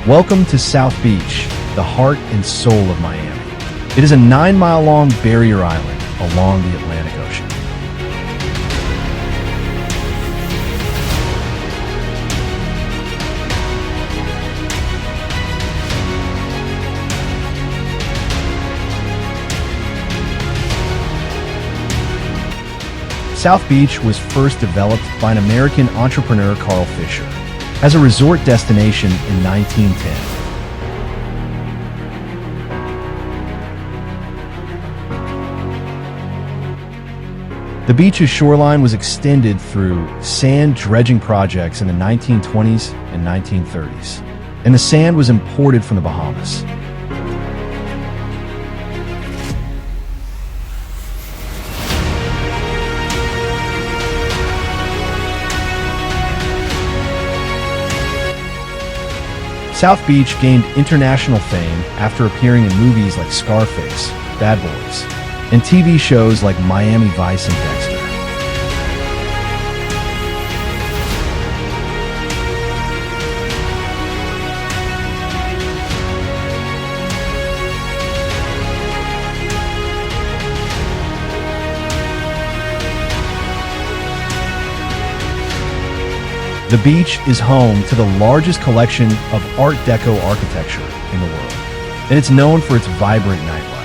Welcome to South Beach, the heart and soul of Miami. It is a 9-mile-long barrier island along the Atlantic Ocean. South Beach was first developed by an American entrepreneur, Carl Fisher, as a resort destination in 1910. The beach's shoreline was extended through sand dredging projects in the 1920s and 1930s, and the sand was imported from the Bahamas. South Beach gained international fame after appearing in movies like Scarface, Bad Boys, and TV shows like Miami Vice and Dexter. The beach is home to the largest collection of Art Deco architecture in the world, and it's known for its vibrant nightlife.